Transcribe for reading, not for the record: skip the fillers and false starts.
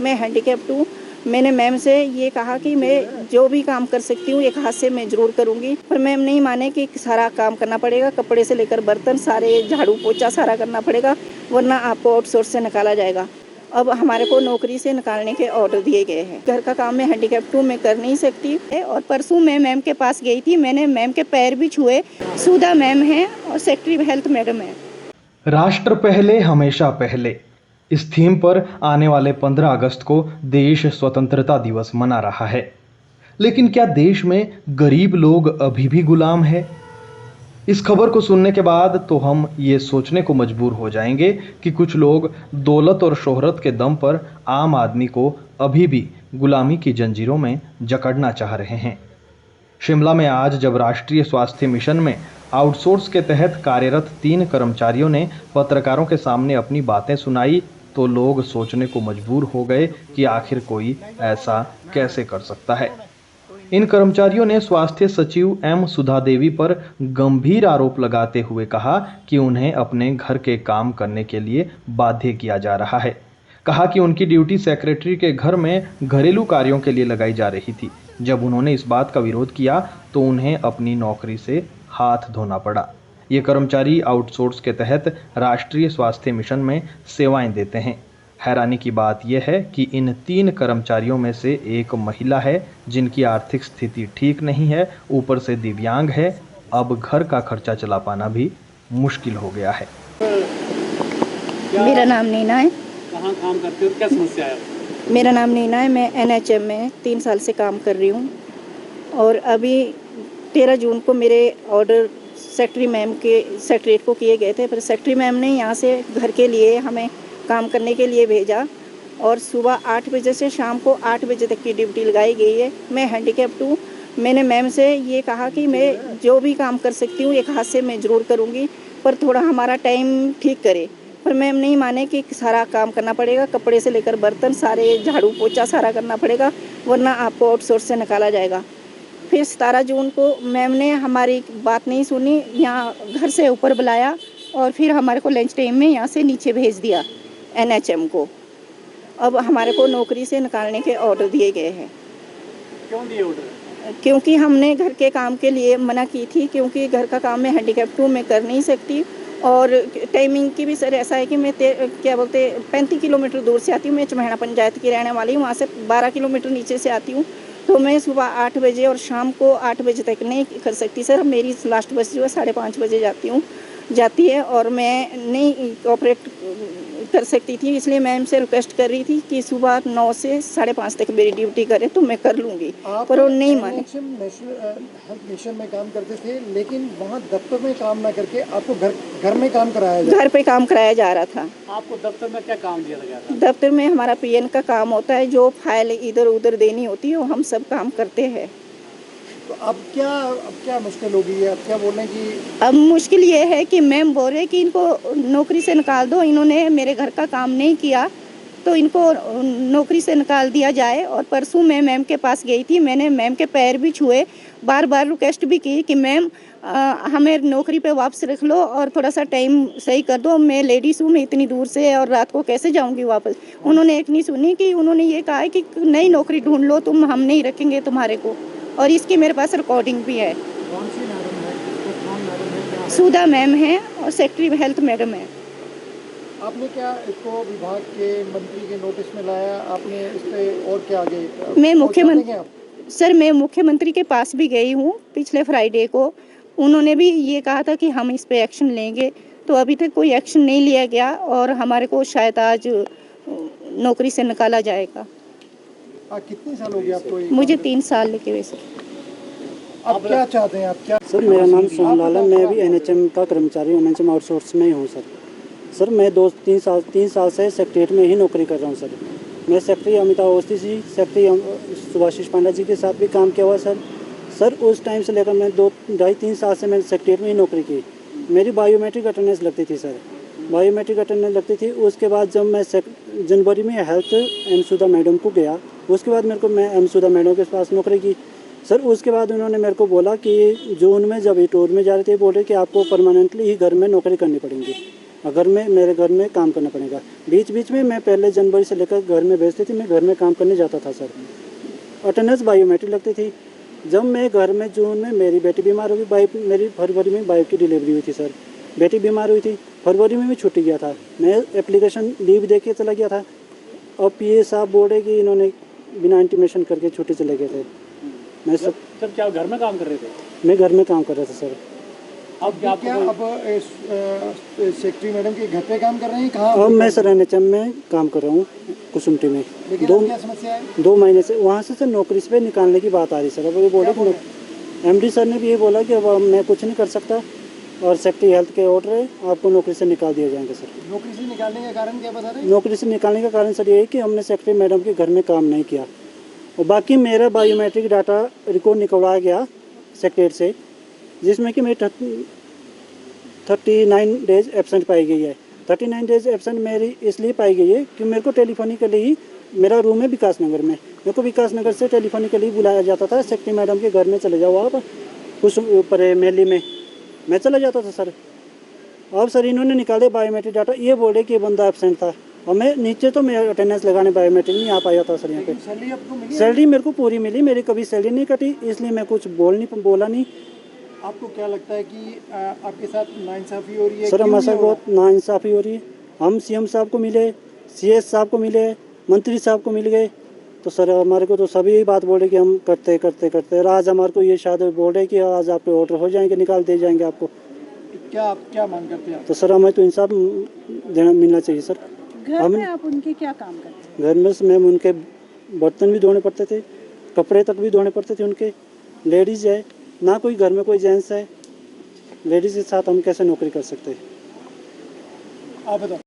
मैं हैंडीकैप्ड हूँ। मैंने मैम से ये कहा कि मैं जो भी काम कर सकती हूँ एक हाथ से मैं ज़रूर करूँगी, पर मैम नहीं माने कि सारा काम करना पड़ेगा, कपड़े से लेकर बर्तन सारे, झाड़ू पोछा सारा करना पड़ेगा, वरना आपको आउटसोर्स से निकाला जाएगा। अब हमारे को नौकरी से निकालने के ऑर्डर दिए गए हैं। घर का काम मैं हैंडीकैप्ड हूँ, मैं कर नहीं सकती। और परसों मैं मैम के पास गई थी, मैंने मैम के पैर भी छुए। सुधा मैम है और सेक्रेटरी हेल्थ मैडम है। राष्ट्र पहले हमेशा पहले, इस थीम पर आने वाले 15 अगस्त को देश स्वतंत्रता दिवस मना रहा है। लेकिन क्या देश में गरीब लोग अभी भी गुलाम है? इस खबर को सुनने के बाद तो हम ये सोचने को मजबूर हो जाएंगे कि कुछ लोग दौलत और शोहरत के दम पर आम आदमी को अभी भी गुलामी की जंजीरों में जकड़ना चाह रहे हैं। शिमला में आज जब राष्ट्रीय स्वास्थ्य मिशन में आउटसोर्स के तहत कार्यरत 3 कर्मचारियों ने पत्रकारों के सामने अपनी बातें सुनाई, तो लोग सोचने को मजबूर हो गए कि आखिर कोई ऐसा कैसे कर सकता है। इन कर्मचारियों ने स्वास्थ्य सचिव एम सुधा देवी पर गंभीर आरोप लगाते हुए कहा कि उन्हें अपने घर के काम करने के लिए बाध्य किया जा रहा है। कहा कि उनकी ड्यूटी सेक्रेटरी के घर में घरेलू कार्यों के लिए लगाई जा रही थी। जब उन्होंने इस बात का विरोध किया तो उन्हें अपनी नौकरी से हाथ धोना पड़ा। ये कर्मचारी आउटसोर्स के तहत राष्ट्रीय स्वास्थ्य मिशन में सेवाएं देते हैं। हैरानी की बात यह है कि इन 3 कर्मचारियों में से एक महिला है जिनकी आर्थिक स्थिति ठीक नहीं है, ऊपर से दिव्यांग है। अब घर का खर्चा चला पाना भी मुश्किल हो गया है। मेरा नाम नीना है। कहाँ काम करते हो, क्या समस्या है? मेरा नाम नीना है, मैं NHM में 3 साल से काम कर रही हूँ। और अभी 13 जून को मेरे ऑर्डर सेक्रेटरी मैम के सेक्रेटरीट को किए गए थे, पर सेक्रेटरी मैम ने यहाँ से घर के लिए हमें काम करने के लिए भेजा और सुबह 8 बजे से शाम को 8 बजे तक की ड्यूटी लगाई गई है। मैं हैंडीकैप्ड हूँ। मैंने मैम से ये कहा कि मैं जो भी काम कर सकती हूँ एक हाथ से मैं ज़रूर करूँगी, पर थोड़ा हमारा टाइम ठीक करे। पर मैम नहीं माने कि सारा काम करना पड़ेगा, कपड़े से लेकर बर्तन सारे, झाड़ू पोछा सारा करना पड़ेगा, वरना आपको आउटसोर्स से निकाला जाएगा। फिर 17 जून को मैम ने हमारी बात नहीं सुनी, यहाँ घर से ऊपर बुलाया और फिर हमारे को लंच टाइम में यहाँ से नीचे भेज दिया NHM को। अब हमारे को नौकरी से निकालने के ऑर्डर दिए गए हैं। क्यों दिए ऑर्डर? क्योंकि हमने घर के काम के लिए मना की थी, क्योंकि घर का काम मैं हैंडीकैप्ड हूँ, मैं कर नहीं सकती। और टाइमिंग की भी सर ऐसा है कि मैं 35 किलोमीटर दूर से आती हूँ। मैं चमैना पंचायत की रहने वाली हूँ, वहाँ से 12 किलोमीटर नीचे से आती हूँ। तो मैं सुबह 8 बजे और शाम को 8 बजे तक नहीं कर सकती सर। मेरी लास्ट बस जो है 5:30 बजे जाती है और मैं नहीं ऑपरेट कर सकती थी, इसलिए मैम से रिक्वेस्ट कर रही थी कि सुबह 9 से 5:30 तक मेरी ड्यूटी करे तो मैं कर लूँगी, पर वो नहीं माने। नेशनल हेल्थ मिशन में काम करते थे, लेकिन वहाँ दफ्तर में काम ना करके आपको घर में काम कराया घर पे काम कराया जा रहा था। आपको दफ्तर में क्या काम दिया गया था? दफ्तर में हमारा PN का काम होता है, जो फाइल इधर उधर देनी होती है वो हम सब काम करते हैं। तो अब क्या मुश्किल होगी? अब क्या बोलने की? अब मुश्किल ये है कि मैम बोल रहे कि इनको नौकरी से निकाल दो, इन्होंने मेरे घर का काम नहीं किया तो इनको नौकरी से निकाल दिया जाए। और परसों मैं मैम के पास गई थी, मैंने मैम के पैर भी छुए, बार बार रिक्वेस्ट भी की कि मैम हमें नौकरी पे वापस रख लो और थोड़ा सा टाइम सही कर दो। मैं लेडीज़ हूँ, मैं इतनी दूर से और रात को कैसे जाऊँगी वापस। उन्होंने एक नहीं सुनी कि उन्होंने ये कहा है कि नई नौकरी ढूंढ लो तुम, हम नहीं रखेंगे तुम्हारे को। और इसकी मेरे पास रिकॉर्डिंग भी है। कौन सी मैडम है? कौन मैडम है? क्या सुधा मैम है और सेक्रेटरी हेल्थ मैडम है। आपने क्या इसको विभाग के मंत्री के नोटिस में लाया? आपने इस पे और क्या आगे? मैं मुख्यमंत्री के पास भी गई हूँ पिछले फ्राइडे को। उन्होंने भी ये कहा था कि हम इस पे एक्शन लेंगे, तो अभी तक कोई एक्शन नहीं लिया गया और हमारे को शायद आज नौकरी से निकाला जाएगा। कितने साल हो गए आपको? मुझे 3 साल लगे वैसे। आप क्या चाहते हैं? आप क्या? सर मेरा नाम सोमलाल है, मैं भी NHM का कर्मचारी हूँ, NHM आउटसोर्स में ही हूँ सर। मैं 3 साल से सेक्रेटरीट में ही नौकरी कर रहा हूँ सर। मैं सेक्रेटरी अमिताभ अवस्थी जी, सेक्रेटरी सुभाषिष पांडा जी के साथ भी काम किया हुआ सर। उस टाइम से लेकर मैं 2-2.5-3 साल से मैंने सेक्रेटरीट में ही नौकरी की। मेरी बायोमेट्रिक अटेंडेंस लगती थी सर, बायोमेट्रिक अटेंडेंस लगती थी। उसके बाद जब मैं जनवरी में हेल्थ एम सुधा मैडम को गया, उसके बाद मैं एम सुधा मैडम के पास नौकरी की सर। उसके बाद उन्होंने मेरे को बोला कि जून में जब टूर में जा रहे थे, बोल रहे कि आपको परमानेंटली ही घर में नौकरी करनी पड़ेगी। और घर में मेरे घर में काम करना पड़ेगा। बीच बीच में मैं पहले जनवरी से लेकर घर में भेजती थी, मैं घर में काम करने जाता था सर। अटेंडेंस बायोमेट्रिक लगती थी। जब मैं घर में जून में मेरी बेटी बीमार हो गई, मेरी फरवरी में बाइक की डिलीवरी हुई थी सर। बेटी बीमार हुई थी, फरवरी में भी छुट्टी गया था, मैं एप्लीकेशन लीव दे के चला गया था। और पीए साहब बोले कि इन्होंने बिना इंटीमेशन करके छुट्टी चले गए थे। मैं सब जब क्या घर में काम कर रहे थे? मैं घर में काम कर रहा था सर। अब क्या अब सेक्रेटरी मैडम के घर पे काम कर रहे हैं? कहाँ अब मैं सर एनएचएम में काम कर रहा हूँ, कुसुमटी में। लेकिन दो अब क्या समस्या है? 2 महीने से वहाँ से सर नौकरी से निकालने की बात आ रही सर। अब वो बोले कि एमडी सर ने भी ये बोला कि अब मैं कुछ नहीं कर सकता और सेक्रेटरी हेल्थ के ऑर्डर है, आपको नौकरी से निकाल दिया जाएंगे सर। नौकरी से निकालने का कारण क्या बता रहे हैं? नौकरी से निकालने का कारण सर ये है कि हमने सेक्रेटरी मैडम के घर में काम नहीं किया और बाकी मेरा बायोमेट्रिक डाटा रिकॉर्ड निकलवाया गया सेक्रेटरी से, जिसमें कि मेरी 39 डेज एब्सेंट पाई गई है। 39 डेज एब्सेंट मेरी इसलिए पाई गई है कि मेरे को टेलीफोनिकली ही, मेरा रूम है विकास नगर में, मेरे को विकास नगर से टेलीफोनिकली बुलाया जाता था, सेक्रेटरी मैडम के घर में चले जाओ आप, कुछ ऊपर मेली में मैं चला जाता था सर। अब सर इन्होंने निकाले बायोमेट्रिक डाटा, ये बोले कि बंदा एब्सेंट था और मैं नीचे तो मैं अटेंडेंस लगाने बायोमेट्रिक नहीं आ पाया था सर। यहाँ पे सैलरी आपको मिली? सैलरी मेरे को पूरी मिली, मेरी कभी सैलरी नहीं कटी, इसलिए मैं कुछ बोला नहीं। आपको क्या लगता है कि आपके साथ नाइंसाफी हो रही है? सर क्यों हमारे साथ नहीं हो बहुत नाइंसाफ़ी हो रही है। हम सीएम साहब को मिले, सीएस साहब को मिले, मंत्री साहब को मिल गए, तो सर हमारे को तो सभी यही बात बोले कि हम करते करते करते, और आज हमारे को ये शायद बोले कि आज आपके ऑर्डर हो जाएंगे, निकाल दे जाएंगे आपको। क्या आप क्या मांग करते हैं? तो सर हमें तो इंसाफ देना मिलना चाहिए सर। घर में आप उनके क्या काम करते घर में से मैम उनके बर्तन भी धोने पड़ते थे, कपड़े तक भी धोने पड़ते थे उनके। लेडीज़ है ना, कोई घर में कोई जेंट्स है, लेडीज़ के साथ हम कैसे नौकरी कर सकते हैं? आप बताओ।